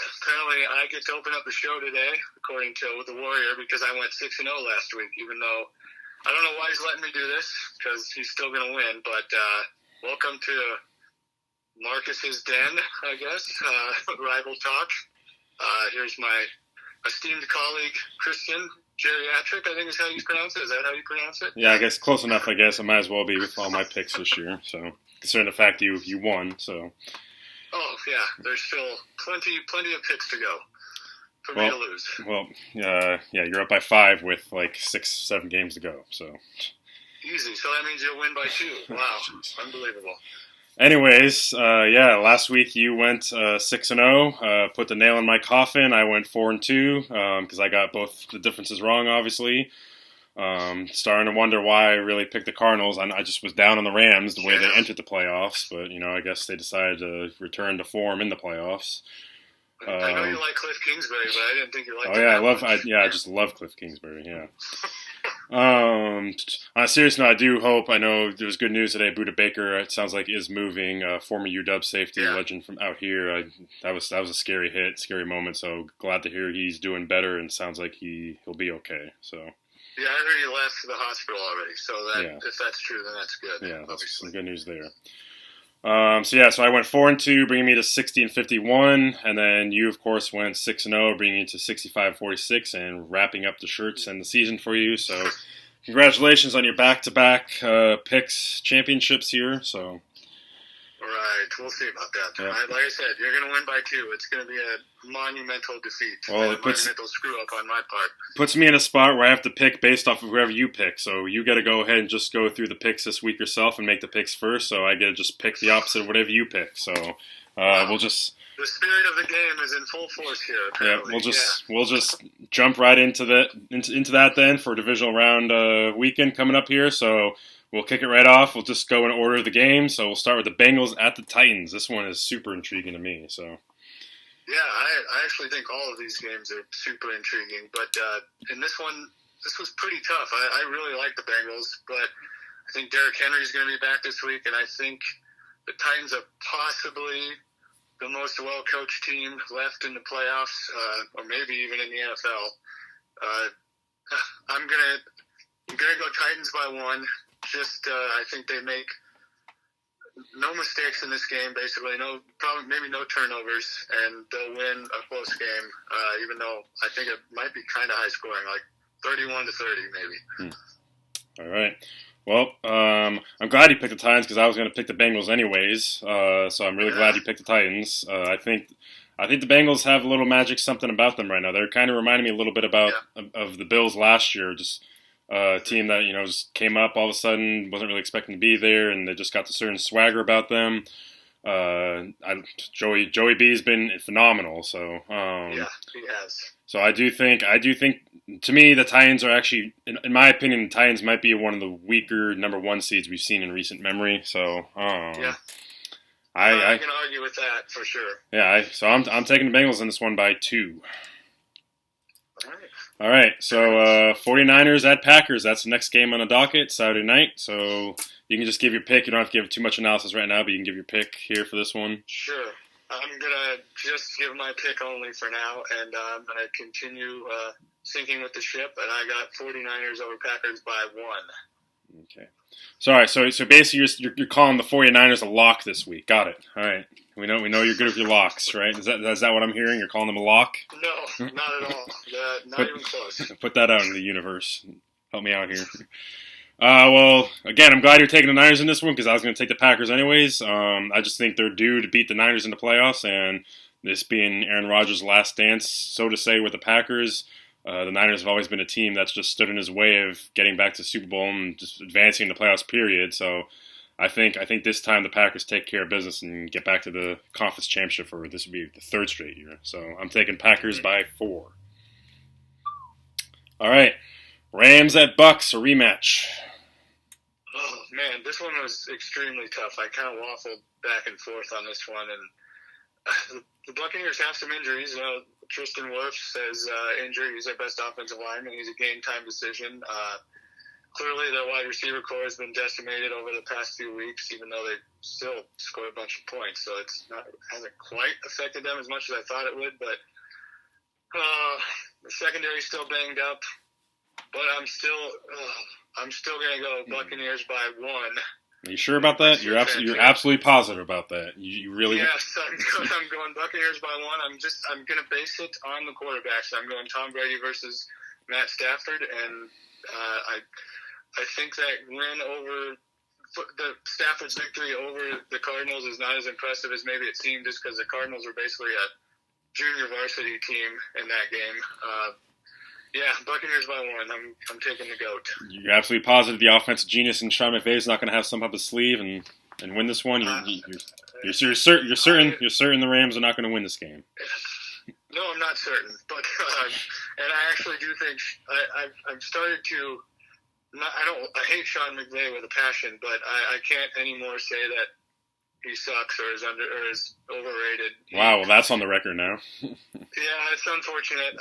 Apparently, I get to open up the show today, according to the Warrior, because I went 6-0 last week, even though I don't know why he's letting me do this, because he's still going to win. But welcome to Marcus's Den, I guess, rival talk. Here's my esteemed colleague, Christian Geriatric, I think is how you pronounce it. Is that how you pronounce it? Yeah, I guess close enough, I guess. I might as well be with all my picks this year. So, considering the fact you won, so. Oh, yeah. There's still plenty of picks to go for me to lose. Well, yeah, you're up by 5 with like 6-7 games to go, so. Easy. So that means you'll win by 2. Wow. Unbelievable. Anyways, last week you went 6-0, put the nail in my coffin. I went 4-2 because I got both the differences wrong, obviously. Starting to wonder why I really picked the Cardinals. I just was down on the Rams the way they entered the playoffs, but I guess they decided to return to form in the playoffs. I know you like Cliff Kingsbury, but I didn't think you liked him. I just love Cliff Kingsbury. Yeah. On a serious note, I know there was good news today. Buda Baker, it sounds like, is moving. Former UW safety legend from out here. That was a scary hit, scary moment. So glad to hear he's doing better, and sounds like he'll be okay. So. Yeah, I heard he left the hospital already. So if that's true, then that's good. Yeah, that's some good news there. So I went 4-2, bringing me to 60-51, and then you, of course, went 6-0, bringing you to 65-46, and wrapping up the shirts and the season for you. So, congratulations on your back-to-back picks championships here. So, right, we'll see about that. Yeah. Like I said, you're going to win by 2. It's going to be a monumental defeat. Well, monumental screw-up on my part. Puts me in a spot where I have to pick based off of whoever you pick. So you got to go ahead and just go through the picks this week yourself and make the picks first. So I get to just pick the opposite of whatever you pick. So we'll just... The spirit of the game is in full force here, apparently. Yeah, we'll just jump right into that then for Divisional Round weekend coming up here. So... We'll kick it right off. We'll just go in order of the game. So we'll start with the Bengals at the Titans. This one is super intriguing to me. So, yeah, I actually think all of these games are super intriguing. But in this one, this was pretty tough. I really like the Bengals, but I think Derrick Henry's going to be back this week, and I think the Titans are possibly the most well-coached team left in the playoffs, or maybe even in the NFL. I'm gonna go Titans by 1. I think they make no mistakes in this game, basically. Maybe no turnovers, and they'll win a close game, even though I think it might be kind of high scoring, like 31-30 maybe. All right. Well, I'm glad you picked the Titans because I was going to pick the Bengals anyways, so I'm really glad you picked the Titans. I think the Bengals have a little magic something about them right now. They're kind of reminding me a little bit of the Bills last year, just a team that, just came up all of a sudden, wasn't really expecting to be there, and they just got a certain swagger about them. Joey B's been phenomenal, so yeah, he has. So I do think to me the Titans are actually, in my opinion, the Titans might be one of the weaker number 1 seeds we've seen in recent memory. So I can argue with that for sure. Yeah, so I'm taking the Bengals in this one by 2. All right, so 49ers at Packers. That's the next game on the docket, Saturday night. So you can just give your pick. You don't have to give too much analysis right now, but you can give your pick here for this one. Sure. I'm going to just give my pick only for now, and I'm going to continue sinking with the ship, and I got 49ers over Packers by 1. Okay. Sorry, so basically you're calling the 49ers a lock this week. Got it. All right. We know you're good with your locks, right? Is that what I'm hearing? You're calling them a lock? No, not at all. Not even close. Put that out in the universe. Help me out here. Well, again, I'm glad you're taking the Niners in this one because I was going to take the Packers anyways. I just think they're due to beat the Niners in the playoffs, and this being Aaron Rodgers' last dance, so to say, with the Packers, the Niners have always been a team that's just stood in his way of getting back to the Super Bowl and just advancing in the playoffs, period. So I think this time the Packers take care of business and get back to the conference championship for this would be the 3rd straight year. So I'm taking Packers by 4. All right. Rams at Bucks, a rematch. Oh, man, this one was extremely tough. I kind of waffled back and forth on this one, and the Buccaneers have some injuries. Tristan Wirfs says injury. He's their best offensive lineman. He's a game-time decision. clearly their wide receiver core has been decimated over the past few weeks, even though they still scored a bunch of points. So it hasn't quite affected them as much as I thought it would. But the secondary's still banged up. But I'm still going to go Buccaneers by 1. Are you sure about that? You're absolutely positive about that. You really? Yes, I'm going Buccaneers by 1. I'm going to base it on the quarterbacks. I'm going Tom Brady versus Matt Stafford, and I think that win over the Stafford's victory over the Cardinals is not as impressive as maybe it seemed, just because the Cardinals were basically a junior varsity team in that game. Yeah, Buccaneers by 1. I'm taking the GOAT. You're absolutely positive the offensive genius in Sean McVay is not going to have some up his sleeve and win this one. You're certain the Rams are not going to win this game. No, I'm not certain, but and I actually do think I've started to. I hate Sean McVay with a passion, but I can't anymore say that he sucks or is overrated. Wow, well that's on the record now. Yeah, it's unfortunate.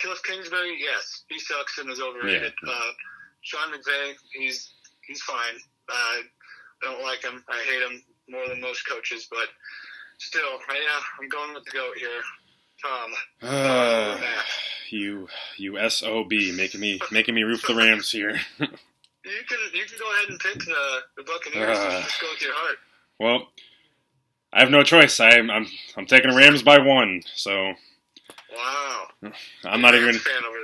Cliff Kingsbury, yes, he sucks and is overrated. Yeah. Sean McVay, he's fine. I don't like him. I hate him more than most coaches, but still, yeah, I'm going with the GOAT here, Tom. You SOB, making me root for the Rams here. You can go ahead and pick the Buccaneers. Just go with your heart. Well, I have no choice. I'm taking the Rams by 1. So. Wow. I'm not even fan over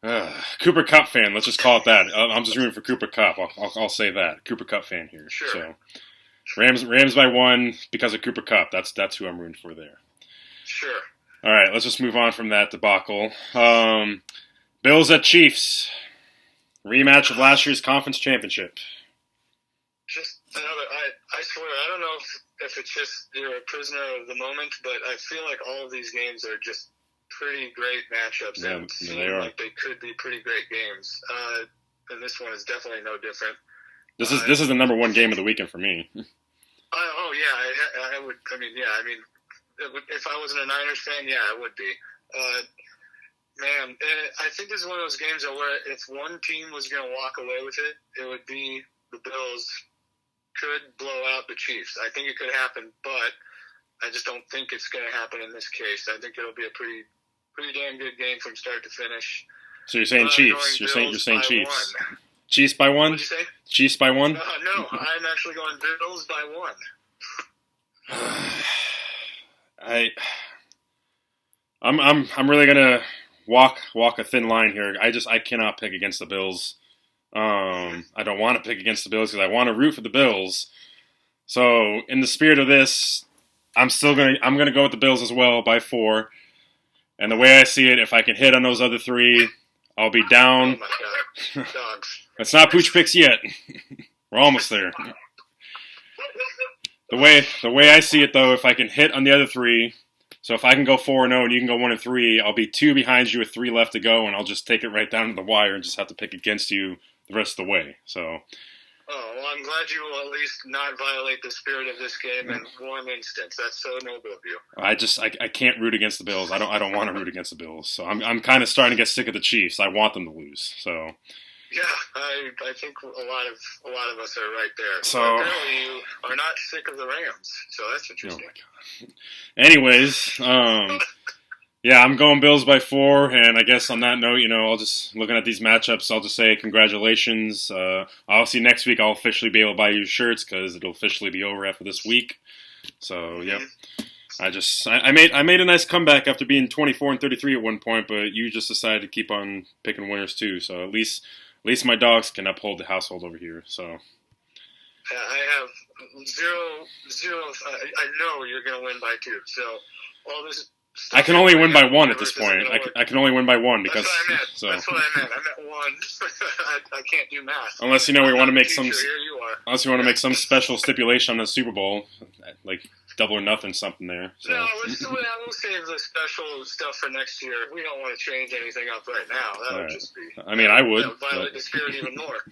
there. Cooper Kupp fan. Let's just call it that. I'm just rooting for Cooper Kupp. I'll say that. Cooper Kupp fan here. Sure. So Rams by 1 because of Cooper Kupp. That's who I'm rooting for there. Sure. All right, let's just move on from that debacle. Bills at Chiefs. Rematch of last year's conference championship. Just another. I swear, I don't know if it's just you're a prisoner of the moment, but I feel like all of these games are just pretty great matchups and seem like they could be pretty great games. And this one is definitely no different. This is the number 1 game of the weekend for me. I would. If I wasn't a Niners fan, yeah, I would be. Man, I think this is one of those games where if one team was going to walk away with it, it would be the Bills. Could blow out the Chiefs. I think it could happen, but I just don't think it's going to happen in this case. I think it'll be a pretty damn good game from start to finish. So you're saying Chiefs? You're saying Chiefs? 1. Chiefs by 1? What'd you say? Chiefs by 1? No, I'm actually going Bills by 1. I'm really gonna walk a thin line here. I cannot pick against the Bills. I don't want to pick against the Bills because I want to root for the Bills. So in the spirit of this, I'm gonna go with the Bills as well by 4. And the way I see it, if I can hit on those other 3, I'll be down. Oh my God. Dogs. It's not Pooch Picks yet. We're almost there. The way I see it though, if I can hit on the other 3, so if I can go 4-0 and you can go 1-3, I'll be 2 behind you with 3 left to go, and I'll just take it right down to the wire and just have to pick against you the rest of the way. So. Oh, well, I'm glad you will at least not violate the spirit of this game in one instance. That's so noble of you. I can't root against the Bills. I don't want to root against the Bills. So I'm kind of starting to get sick of the Chiefs. I want them to lose. So. Yeah, I think a lot of us are right there. So but apparently you are not sick of the Rams. So that's interesting. Oh my God. Anyways, yeah, I'm going Bills by 4, and I guess on that note, I'll just, looking at these matchups, I'll just say congratulations. Obviously next week I'll officially be able to buy you shirts because it'll officially be over after this week. So, yep. I made a nice comeback after being 24-33 at one point, but you just decided to keep on picking winners too. So at least my dogs can uphold the household over here. So. Yeah, I have zero. I know you're going to win by 2. So all this. I can only win by 1 at this point. I can only win by 1 because. That's what I meant. So. That's what I meant. I meant 1. I can't do math. Unless we want to make some. Here you are. Unless you want to make some special stipulation on the Super Bowl, like double or nothing, something there. So. No, we'll save the special stuff for next year. We don't want to change anything up right now. That would just be. I mean, I would. That would violate the spirit even more.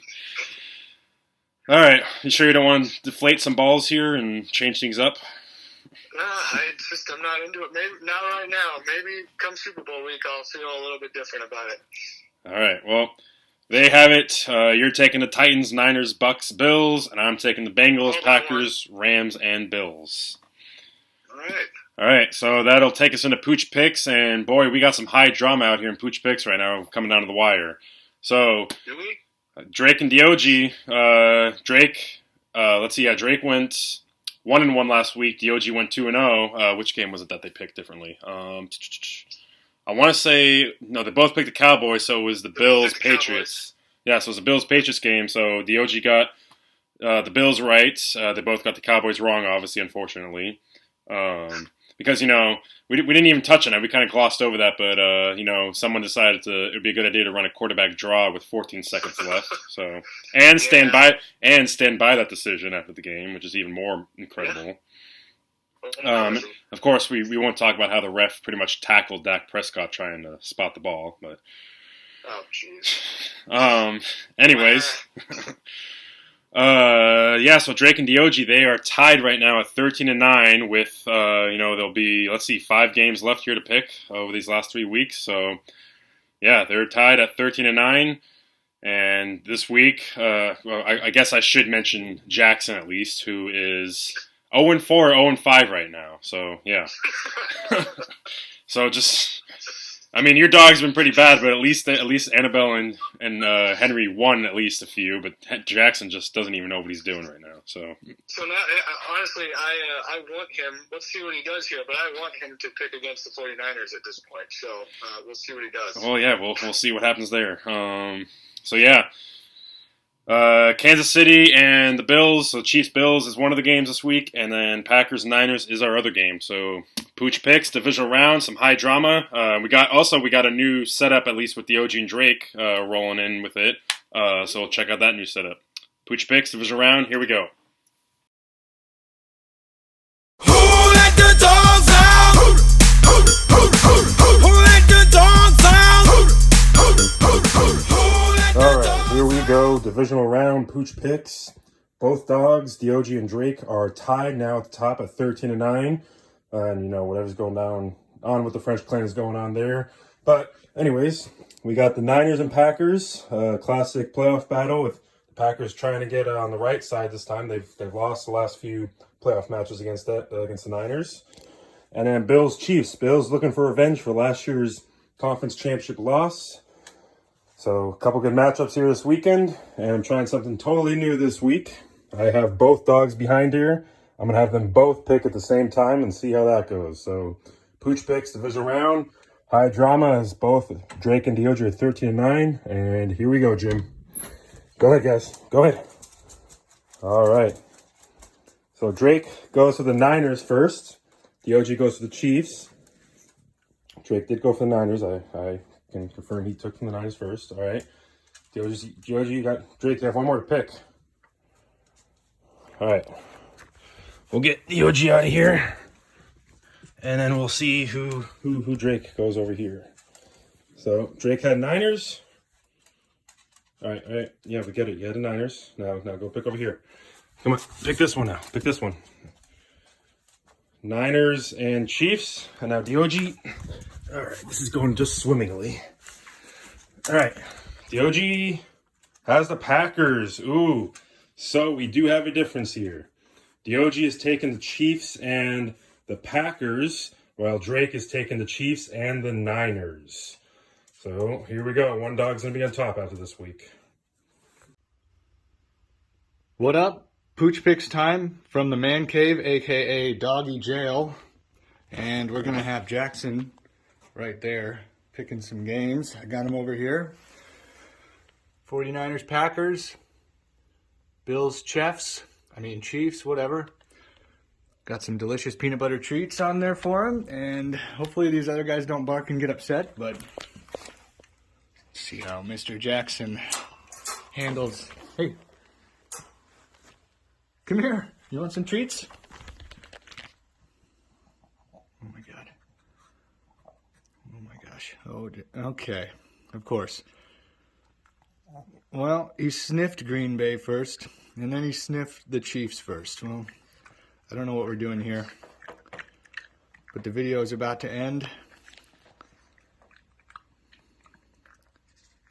All right, you sure you don't want to deflate some balls here and change things up? I'm not into it. Maybe not right now. Maybe come Super Bowl week, I'll feel a little bit different about it. All right. Well, they have it. You're taking the Titans, Niners, Bucks, Bills, and I'm taking the Bengals, Packers, Rams, and Bills. All right. All right, so that'll take us into Pooch Picks, and boy, we got some high drama out here in Pooch Picks right now, coming down to the wire. So, Do we? Drake and Dog. Drake. Let's see. Yeah, Drake went 1-1 last week. Dog went 2-0. Which game was it that they picked differently? I want to say no. They both picked the Cowboys, so it was the Bills Patriots. Yeah, so it was the Bills Patriots game. So Dog got the Bills right. They both got the Cowboys wrong, obviously, unfortunately. Because, we didn't even touch on it. We kind of glossed over that, but, someone decided it would be a good idea to run a quarterback draw with 14 seconds left. So, and stand by that decision after the game, which is even more incredible. Of course, we won't talk about how the ref pretty much tackled Dak Prescott trying to spot the ball, but. Oh, jeez. Anyways. So Drake and Dog, they are tied right now at 13-9 with, there'll be, 5 games left here to pick over these last 3 weeks. So, yeah, they're tied at 13-9. And this week, I guess I should mention Jackson at least, who is 0-4 or 0-5 right now. So, yeah. So your dog's been pretty bad, but at least Annabelle and Henry won at least a few, but Jackson just doesn't even know what he's doing right now. So now, honestly, I want him. Let's see what he does here, but I want him to pick against the 49ers at this point. So we'll see what he does. Oh yeah, we'll see what happens there. Kansas City and the Bills. So Chiefs-Bills is one of the games this week, and then Packers-Niners is our other game. So Pooch Picks, Divisional Round, some high drama. We got a new setup, at least with Dog and Drake rolling in with it. So we'll check out that new setup. Pooch Picks, Divisional Round, here we go. Who let the dogs out? Who let the dogs out? All right, here we go. Divisional Round, Pooch Picks. Both dogs, Dog and Drake, are tied now at the top at 13-9. And, whatever's going on with the French clan is going on there. But, anyways, we got the Niners and Packers, classic playoff battle with the Packers trying to get on the right side this time. They've lost the last few playoff matches against the Niners. And then Bills-Chiefs. Bills looking for revenge for last year's conference championship loss. So, a couple good matchups here this weekend. And I'm trying something totally new this week. I have both dogs behind here. I'm going to have them both pick at the same time and see how that goes. So, Pooch Picks, Divisional Round. High drama is both Drake and Dog are 13-9. And here we go, Jim. Go ahead, guys. Go ahead. All right. So, Drake goes to the Niners first. Dog goes to the Chiefs. Drake did go for the Niners. I can confirm he took from the Niners first. All right. Dog, you got Drake. You have one more to pick. All right. We'll get the OG out of here, and then we'll see who Drake goes over here. So Drake had Niners. All right. Yeah, we get it. You had the Niners. Now go pick over here. Come on, pick this one now. Pick this one. Niners and Chiefs, and now Dog. All right, this is going just swimmingly. All right, Dog has the Packers. Ooh, so we do have a difference here. Dog is taking the Chiefs and the Packers, while Drake is taking the Chiefs and the Niners. So here we go. One dog's going to be on top after this week. What up? Pooch Picks time from the man cave, a.k.a. Doggy Jail. And we're going to have Jackson right there picking some games. I got him over here. 49ers, Packers, Bills, Chiefs, whatever. Got some delicious peanut butter treats on there for him, and hopefully these other guys don't bark and get upset, but let's see how Mr. Jackson handles. Hey, come here. You want some treats? Oh my God. Oh my gosh. Oh, okay. Of course. Well, he sniffed Green Bay first, and then he sniffed the Chiefs first. Well, I don't know what we're doing here, but the video is about to end.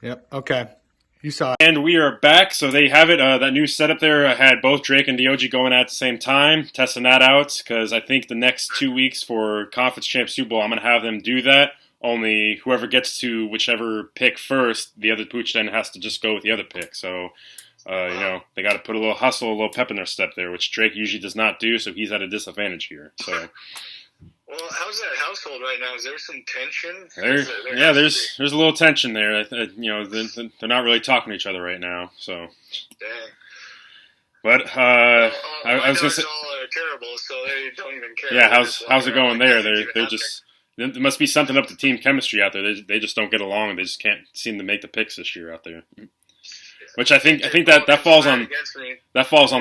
Yep. Okay. You saw it. And we are back, so they have it. That new setup there had both Drake and Diogi going at the same time, testing that out, because I think the next 2 weeks for Conference Champ Super Bowl, I'm going to have them do that. Only whoever gets to whichever pick first, the other Pooch then has to just go with the other pick. So, they got to put a little hustle, a little pep in their step there, which Drake usually does not do, so he's at a disadvantage here. So. Well, how's that household right now? Is there some tension? There's a little tension there. They're not really talking to each other right now. So, dang. But I was gonna say, all are terrible, so they don't even care. Yeah, how's it going there? They're just there must be something up to team chemistry out there. They just don't get along. They just can't seem to make the picks this year out there. Which I think that falls on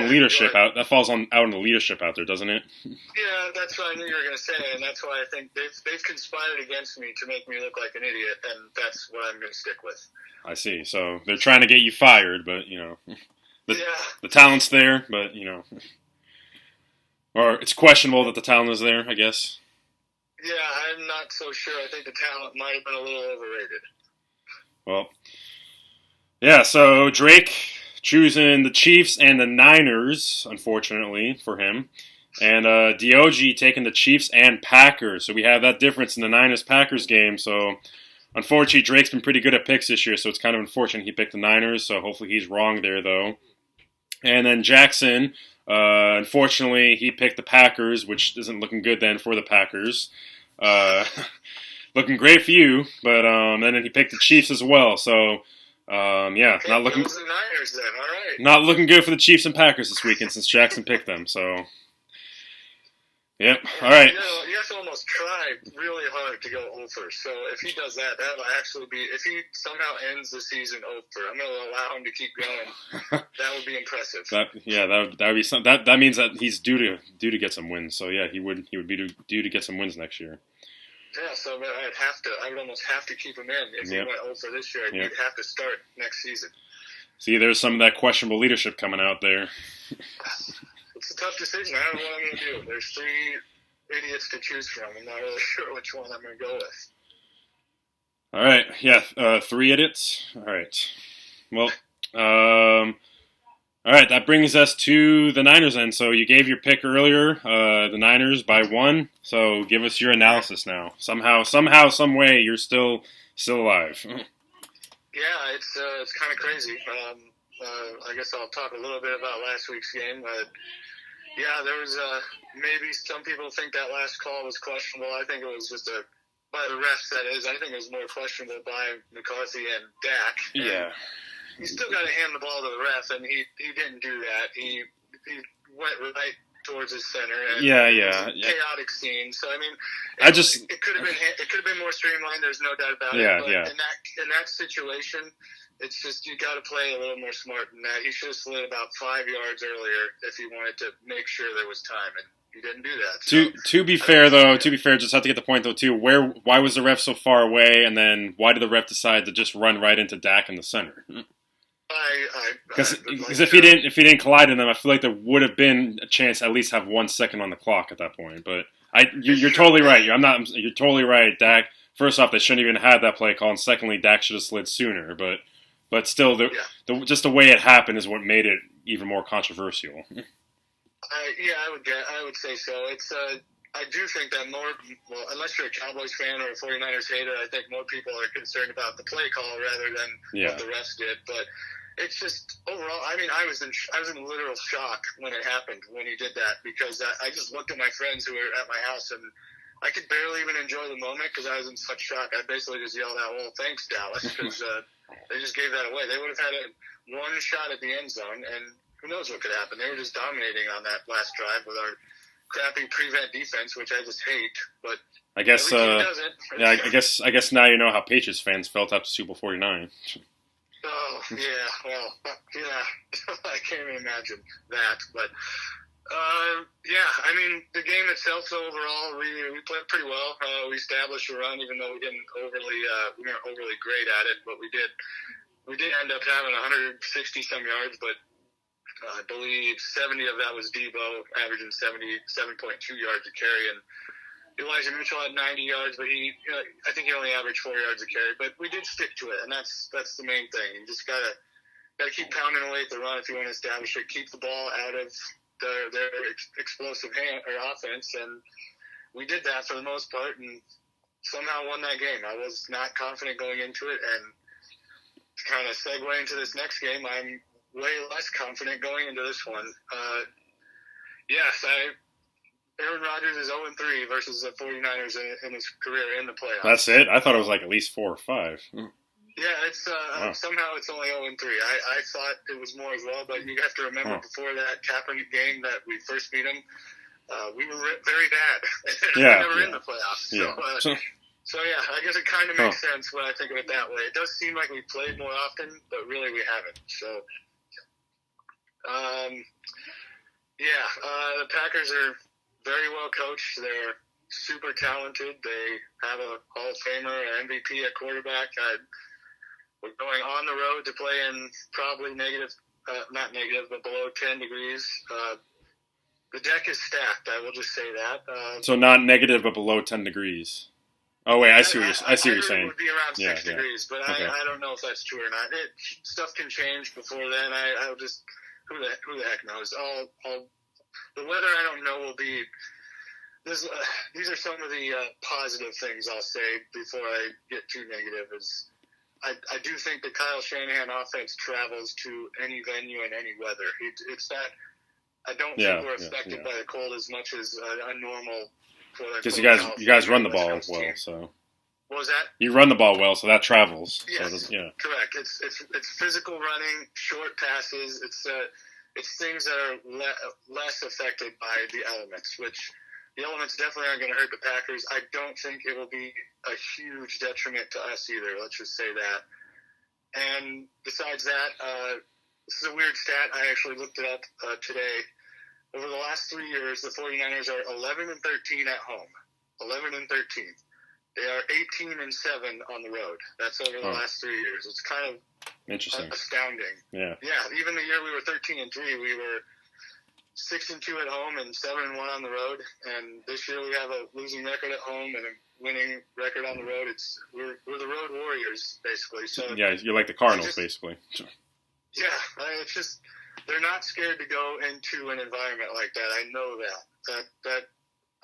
leadership out. That falls out on the leadership out there, doesn't it? Yeah, that's what I knew you were going to say, and that's why I think they've conspired against me to make me look like an idiot, and that's what I'm going to stick with. I see. So they're trying to get you fired, but the talent's there, but or it's questionable that the talent is there, I guess. Yeah, I'm not so sure. I think the talent might have been a little overrated. Well. Yeah, so Drake choosing the Chiefs and the Niners, unfortunately for him. And Diogi taking the Chiefs and Packers. So we have that difference in the Niners-Packers game. So unfortunately, Drake's been pretty good at picks this year, so it's kind of unfortunate he picked the Niners. So hopefully he's wrong there, though. And then Jackson, unfortunately, he picked the Packers, which isn't looking good then for the Packers. Looking great for you, but and then he picked the Chiefs as well. So... not looking. The Niners then. All right. Not looking good for the Chiefs and Packers this weekend since Jackson picked them. So, yep. All right. You have to almost try really hard to go over. So if he does that, that'll actually be. If he somehow ends the season over, I'm going to allow him to keep going. That would be impressive. That would be something. That means that he's due to get some wins. So yeah, he would be due to get some wins next year. Yeah, so I would almost have to keep him in. If he went over this year, you'd have to start next season. See, there's some of that questionable leadership coming out there. It's a tough decision. I don't know what I'm going to do. There's 3 idiots to choose from. I'm not really sure which one I'm going to go with. All right, yeah, 3 idiots. All right. Well, all right, that brings us to the Niners then. So you gave your pick earlier, the Niners by 1. So give us your analysis now. Somehow, some way, you're still alive. Yeah, it's kind of crazy. I guess I'll talk a little bit about last week's game. Yeah, there was maybe some people think that last call was questionable. I think it was just by the refs, that is. I think it was more questionable by McCarthy and Dak. Yeah. You still got to hand the ball to the ref, and he didn't do that. He went right towards his center. And chaotic scene. So I mean, it could have been more streamlined. There's no doubt about it. But in that situation, it's just you got to play a little more smart than that. He should have slid about 5 yards earlier if he wanted to make sure there was time, and he didn't do that. So, to be fair, just have to get the point though too. Why was the ref so far away, and then why did the ref decide to just run right into Dak in the center? Because if he didn't collide in them, I feel like there would have been a chance to at least have 1 second on the clock at that point. But you're totally right. You're totally right. Dak. First off, they shouldn't even have that play call, and secondly, Dak should have slid sooner. But still, just the way it happened is what made it even more controversial. I would say so. It's I do think that unless you're a Cowboys fan or a 49ers hater, I think more people are concerned about the play call rather than what the refs did. But it's just overall, I mean, I was in literal shock when it happened, when he did that, because I just looked at my friends who were at my house and I could barely even enjoy the moment because I was in such shock. I basically just yelled out, "Well, thanks, Dallas," because they just gave that away. They would have had one shot at the end zone, and who knows what could happen. They were just dominating on that last drive with our crappy prevent defense, which I just hate. But I guess, I guess now you know how Patriots fans felt after Super Bowl 49. Oh yeah, well, yeah, I can't even imagine that. But I mean, the game itself, overall, we played pretty well. We established a run, even though we weren't overly great at it. But we did end up having 160 some yards, but I believe 70 of that was Debo, averaging 77.2 yards a carry, and Elijah Mitchell had 90 yards, but I think he only averaged 4 yards a carry. But we did stick to it, and that's the main thing. You just gotta keep pounding away at the run if you want to establish it. Keep the ball out of their explosive offense, and we did that for the most part, and somehow won that game. I was not confident going into it, and to kind of segue into this next game, I'm way less confident going into this one. Aaron Rodgers is 0-3 versus the 49ers in his career in the playoffs. That's it? I thought it was like at least 4 or 5. Yeah, it's somehow it's only 0-3. I thought it was more as well, but you have to remember before that Kaepernick game that we first beat him, we were very bad. We were in the playoffs. So I guess it kind of makes sense when I think of it that way. It does seem like we played more often, but really we haven't. So, the Packers are very well coached. They're super talented. They have a Hall of Famer, an MVP at quarterback. We're going on the road to play in probably not negative, but below 10 degrees. The deck is stacked. I will just say that. So not negative, but below 10 degrees. Oh wait, I see what you're saying. It would be around 6 degrees, but okay. I don't know if that's true or not. Stuff can change before then. I'll just who the heck knows? The weather I don't know will be. These are some of the positive things I'll say before I get too negative. I do think the Kyle Shanahan offense travels to any venue and any weather. It's that I don't think we're affected by the cold as much as a normal. Because you guys run the ball well, so. What was that? You run the ball well, so that travels. Yes, so correct. It's physical running, short passes. It's things that are less affected by the elements, which the elements definitely aren't going to hurt the Packers. I don't think it will be a huge detriment to us either. Let's just say that. And besides that, this is a weird stat. I actually looked it up today. Over the last 3 years, the 49ers are 11-13 at home. 11-13. They are 18-7 on the road. That's over the last 3 years. It's kind of interesting, astounding. Yeah. Even the year we were 13-3, we were 6-2 at home and 7-1 on the road. And this year we have a losing record at home and a winning record on the road. We're the road warriors basically. So yeah, you're like the Cardinals basically. Yeah, it's just. They're not scared to go into an environment like that. I know that.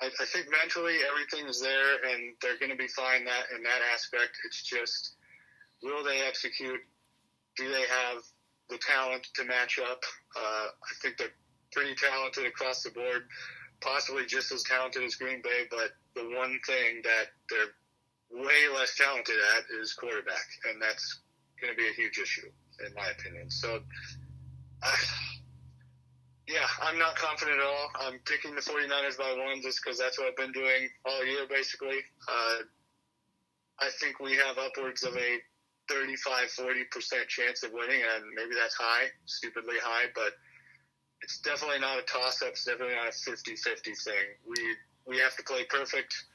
I think mentally everything is there, and they're going to be fine in that aspect. It's just, will they execute? Do they have the talent to match up? I think they're pretty talented across the board, possibly just as talented as Green Bay, but the one thing that they're way less talented at is quarterback, and that's going to be a huge issue, in my opinion. So, I'm not confident at all. I'm picking the 49ers by 1 just because that's what I've been doing all year, basically. I think we have upwards of a 35-40% chance of winning, and maybe that's high, stupidly high, but it's definitely not a toss-up. It's definitely not a 50-50 thing. We have to play perfect.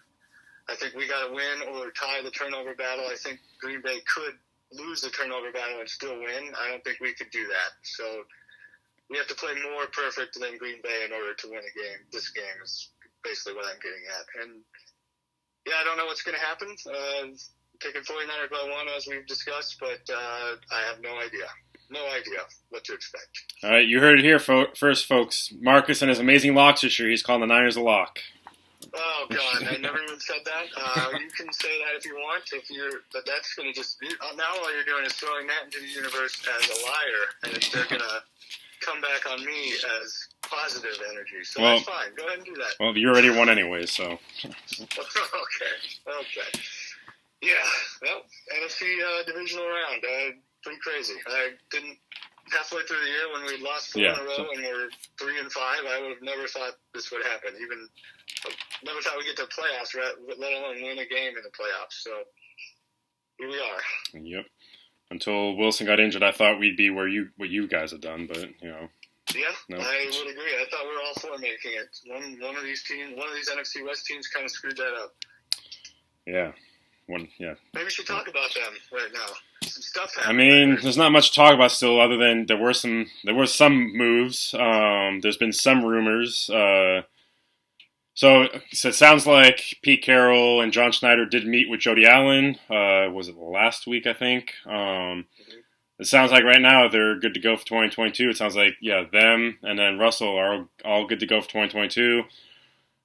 I think we got to win or tie the turnover battle. I think Green Bay could lose the turnover battle and still win. I don't think we could do that. So we have to play more perfect than Green Bay in order to win a game. This game is basically what I'm getting at. And, I don't know what's going to happen. Taking 49ers by 1, as we've discussed, but I have no idea. No idea what to expect. All right, you heard it here first, folks. Marcus and his amazing locks this year. He's calling the Niners a lock. Oh God, I never even said that. You can say that if you want. But that's going to just now all you're doing is throwing that into the universe as a liar, and they're going to come back on me as positive energy. So that's fine. Go ahead and do that. Well, you already won anyway, so. Okay. Yeah. Well, NFC Divisional Round. Pretty crazy. I didn't. Halfway through the year when we lost 4 in a row and we're 3-5, I would have never thought this would happen. Never thought we'd get to the playoffs, let alone win a game in the playoffs. So here we are. Yep. Until Wilson got injured, I thought we'd be what you guys have done, but Yeah, no. I would agree. I thought we were all for making it. One of these NFC West teams kind of screwed that up. Yeah. Maybe we should talk about them right now. Some stuff happened. I mean, there's not much to talk about still, other than there were some moves. There's been some rumors. So it sounds like Pete Carroll and John Schneider did meet with Jody Allen. Was it last week, I think? It sounds like right now they're good to go for 2022. It sounds like, them and then Russell are all good to go for 2022.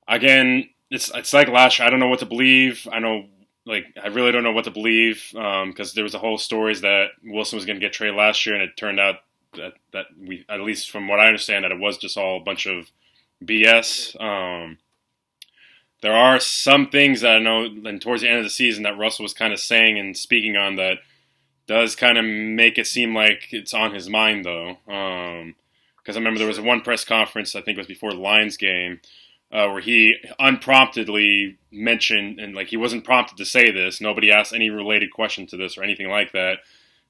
Again, it's like last year. I don't know what to believe. I really don't know what to believe because there was a whole stories that Wilson was going to get traded last year, and it turned out that we, at least from what I understand, that it was just all a bunch of BS. There are some things that I know, and towards the end of the season, that Russell was kind of saying and speaking on that does kind of make it seem like it's on his mind, though. Because I remember there was one press conference, I think it was before the Lions game, where he unpromptedly mentioned, and like he wasn't prompted to say this, nobody asked any related question to this or anything like that.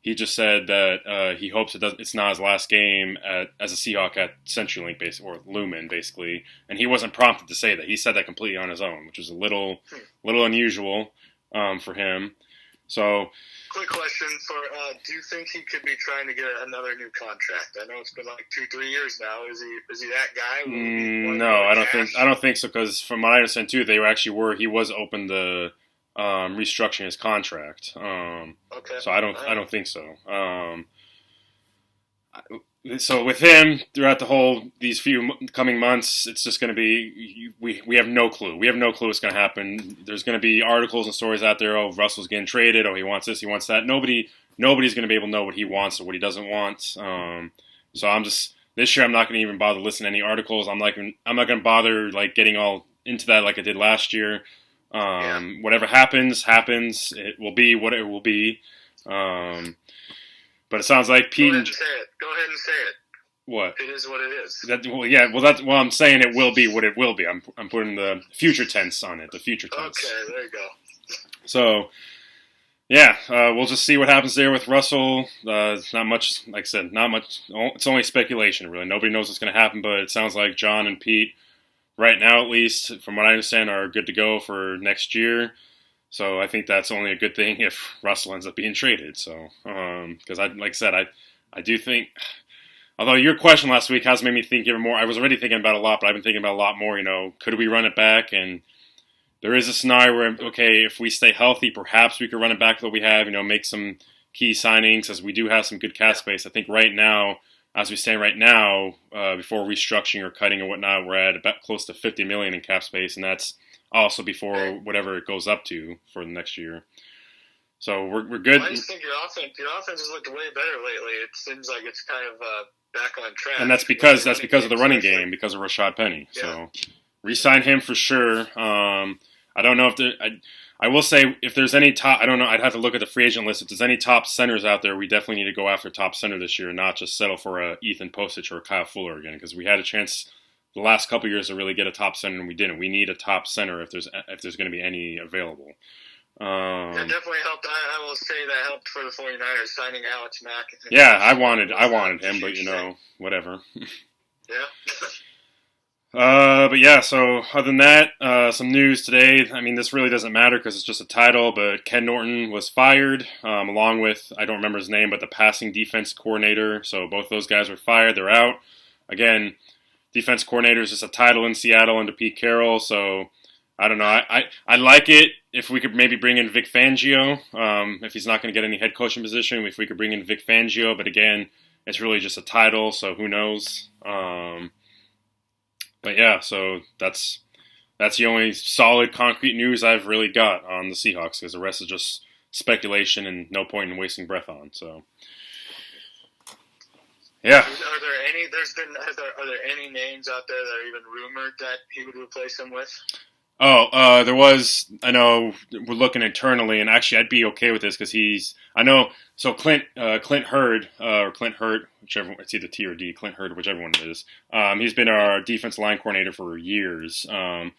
He just said that he hopes it's not his last game as a Seahawk at CenturyLink, basically, or Lumen, basically. And he wasn't prompted to say that. He said that completely on his own, which was a little unusual for him. So, quick question do you think he could be trying to get another new contract? I know it's been like 2-3 years now. Is he that guy? No, I don't think so. Because from what I understand too, he was open to restructuring his contract. Okay. So I don't think so. So with him throughout these few coming months, it's just going to be we have no clue. We have no clue what's going to happen. There's going to be articles and stories out there. Oh, Russell's getting traded. Oh, he wants this. He wants that. Nobody's going to be able to know what he wants or what he doesn't want. So this year I'm not going to even bother listening to any articles. I'm not going to bother like getting all into that like I did last year. Whatever happens. It will be what it will be. But it sounds like Pete. Go ahead and say it. What? It is what it is. I'm saying it will be what it will be. I'm putting the future tense on it. The future tense. Okay, there you go. So, we'll just see what happens there with Russell. It's not much, like I said, not much. It's only speculation, really. Nobody knows what's going to happen, but it sounds like John and Pete, right now at least, from what I understand, are good to go for next year. So I think that's only a good thing if Russell ends up being traded. So, because I do think, although your question last week has made me think even more. I was already thinking about it a lot, but I've been thinking about it a lot more. Could we run it back? And there is a scenario where, okay, if we stay healthy, perhaps we could run it back to what we have. Make some key signings, as we do have some good cap space. I think right now, as we stand right now, before restructuring or cutting or whatnot, we're at about close to $50 million in cap space, and that's also before whatever it goes up to for the next year. So we're good. I just think your offense has looked way better lately. It seems like it's kind of back on track. And that's because of the running game, because of Rashad Penny. Yeah. So re-sign him for sure. I don't know if I will say if there's any top. I don't know. I'd have to look at the free agent list. If there's any top centers out there, we definitely need to go after top center this year, not just settle for a Ethan Postich or a Kyle Fuller again, because we had a chance the last couple of years to really get a top center, and we didn't. We need a top center if there's going to be any available. That definitely helped. I will say that helped for the 49ers signing Alex Mack. Yeah, I wanted him, but whatever. Yeah. But yeah, so other than that, some news today. I mean, this really doesn't matter because it's just a title, but Ken Norton was fired, along with, I don't remember his name, but the passing defense coordinator. So both those guys were fired. They're out. Again, defense coordinator is just a title in Seattle under Pete Carroll, so I don't know. I like it if we could maybe bring in Vic Fangio, if he's not going to get any head coaching position, if we could bring in Vic Fangio, but again, it's really just a title, so who knows. But yeah, so that's the only solid, concrete news I've really got on the Seahawks, because the rest is just speculation and no point in wasting breath on, so. Yeah. Are there any names out there that are even rumored that he would replace him with? There was. I know we're looking internally, and actually, I'd be okay with this because So Clint Hurd, or Clint Hurt, whichever, it's either T or D, Clint Hurd, whichever one it is. He's been our defense line coordinator for years. Okay.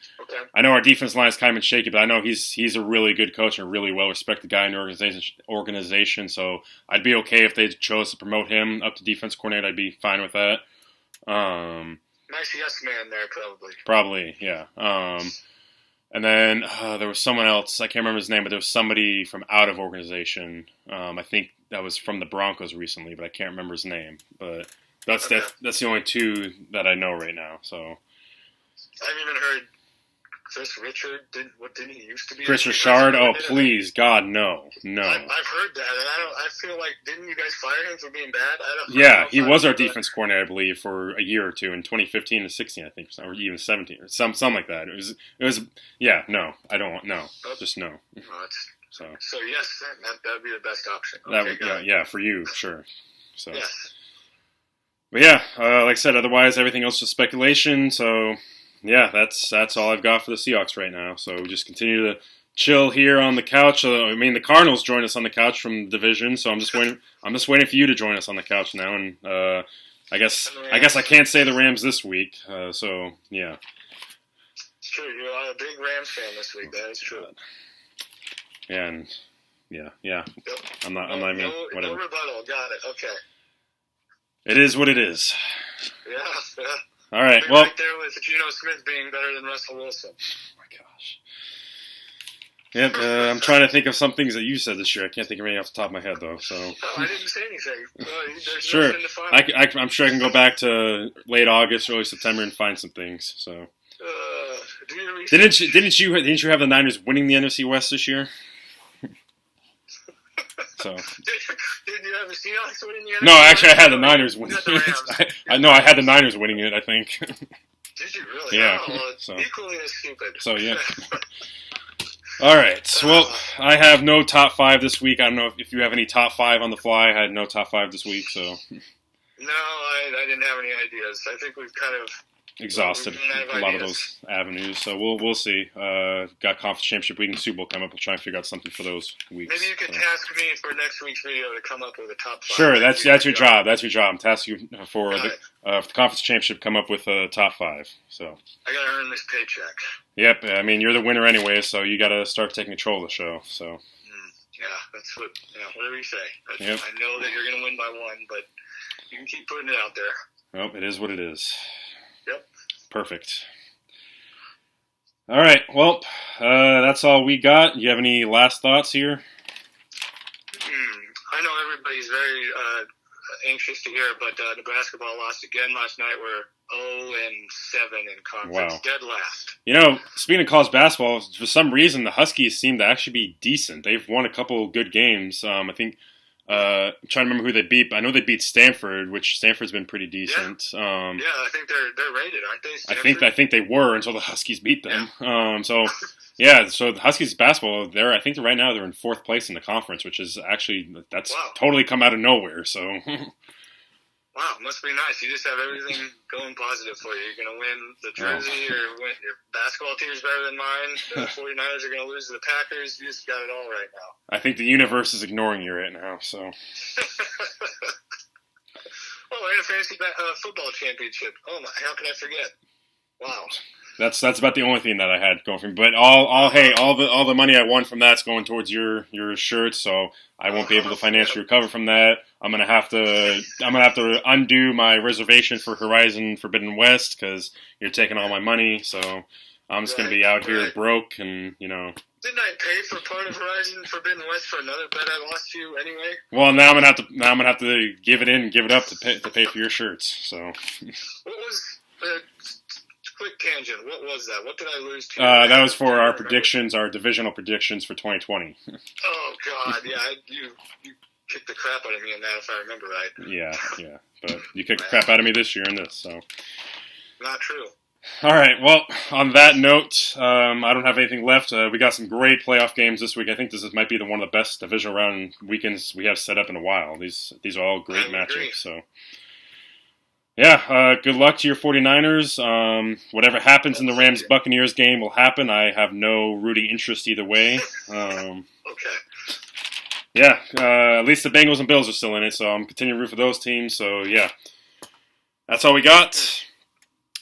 I know our defense line is kind of been shaky, but I know he's a really good coach and a really well respected guy in the organization. So I'd be okay if they chose to promote him up to defense coordinator. I'd be fine with that. Nice yes man there, probably. Probably, yeah. And then there was someone else, I can't remember his name, but there was somebody from out of organization. I think that was from the Broncos recently, but I can't remember his name. But that's the only two that I know right now. So I haven't even heard Chris Richard? Didn't he used to be? Chris Richard? Oh, please, God, no. I've heard that, and I feel like, didn't you guys fire him for being bad? Yeah, he was our defense coordinator, I believe, for a year or two in 2015 and 16, I think, or even 17, or something like that. It was. Yeah, no, I don't. No, just no. So yes, that would be the best option. Yeah, for you, sure. So. Yes. But yeah, like I said, otherwise everything else is speculation. So yeah, that's all I've got for the Seahawks right now. So we just continue to chill here on the couch. I mean, the Cardinals joined us on the couch from the division, so I'm just waiting for you to join us on the couch now. And I guess I can't say the Rams this week. So yeah. It's true. You're a big Rams fan this week. That is true. And yeah. Yep. I'm not even whatever. No rebuttal. Got it. Okay. It is what it is. Yeah. All right. Well, right there with Geno Smith being better than Russell Wilson. Oh my gosh. Yep. I'm trying to think of some things that you said this year. I can't think of any off the top of my head though. So. I didn't say anything. There's sure. nothing to find. I'm sure I can go back to late August, early September, and find some things. So. Do your research. Didn't you have the Niners winning the NFC West this year? So. Did you have the Seahawks winning the NFC? No, actually, I had the Niners winning it. I had the Niners winning it, I think. Did you really? Yeah. Oh, well, so. Equally as stupid. So, yeah. All right. So, well, I have no top 5 this week. I don't know if you have any top 5 on the fly. I had no top 5 this week, so. No, I didn't have any ideas. I think we've kind of exhausted a lot of those avenues. So we'll see. Got conference championship week and Super Bowl coming up. We'll try and figure out something for those weeks. Maybe you could task me for next week's video to come up with a top 5. Sure, that's your job. That's your job. I'm tasking you for the conference championship. Come up with a top 5. So I gotta earn this paycheck. Yep. I mean, you're the winner anyway, so you got to start taking control of the show. So. Yeah, that's whatever you say. Yep. I know that you're gonna win by 1, but you can keep putting it out there. Well, it is what it is. Yep. Perfect. All right. Well, that's all we got. You have any last thoughts here? I know everybody's very anxious to hear, but the basketball lost again last night. We're 0-7 in conference. Wow. Dead last. You know, speaking of college basketball, for some reason the Huskies seem to actually be decent. They've won a couple good games. I think. I'm trying to remember who they beat. I know they beat Stanford, which Stanford's been pretty decent. Yeah, I think they're rated, aren't they? Stanford? I think they were until the Huskies beat them. Yeah. So the Huskies basketball, I think right now they're in 4th place in the conference, which is actually totally come out of nowhere. So. Wow, must be nice. You just have everything going positive for you. You're going to win the jersey, your basketball team is better than mine. The 49ers are going to lose to the Packers. You just got it all right now. I think the universe is ignoring you right now. So. Well, we're in a fantasy football championship. Oh my! How can I forget? Wow. That's about the only thing that I had going for me. But all the money I won from that's going towards your shirts, so I won't be able to financially recover from that. I'm gonna have to undo my reservation for Horizon Forbidden West because you're taking all my money. So I'm just gonna be out here broke, and Didn't I pay for part of Horizon Forbidden West for another bet I lost to you anyway? Well, now I'm gonna have to give it up to pay for your shirts. So. What was quick tangent? What was that? What did I lose to? That was for our predictions, our divisional predictions for 2020. Oh God, yeah, you kicked the crap out of me in that, if I remember right. Yeah, but you kicked the crap out of me this year in this, so. Not true. All right, well, on that note, I don't have anything left. We got some great playoff games this week. I think this might be one of the best divisional round weekends we have set up in a while. These are all great matchups, so. Yeah, good luck to your 49ers. Whatever happens in the Rams-Buccaneers game will happen. I have no rooting interest either way. Okay. Yeah, at least the Bengals and Bills are still in it, so I'm continuing to root for those teams. So, yeah, that's all we got.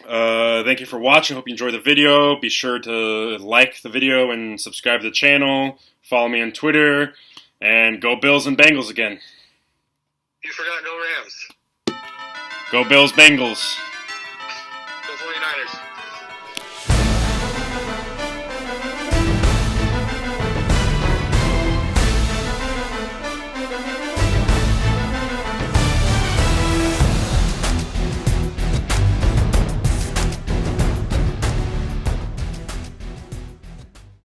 Thank you for watching. Hope you enjoyed the video. Be sure to like the video and subscribe to the channel. Follow me on Twitter. And go Bills and Bengals again. You forgot no Rams. Go Bills, Bengals.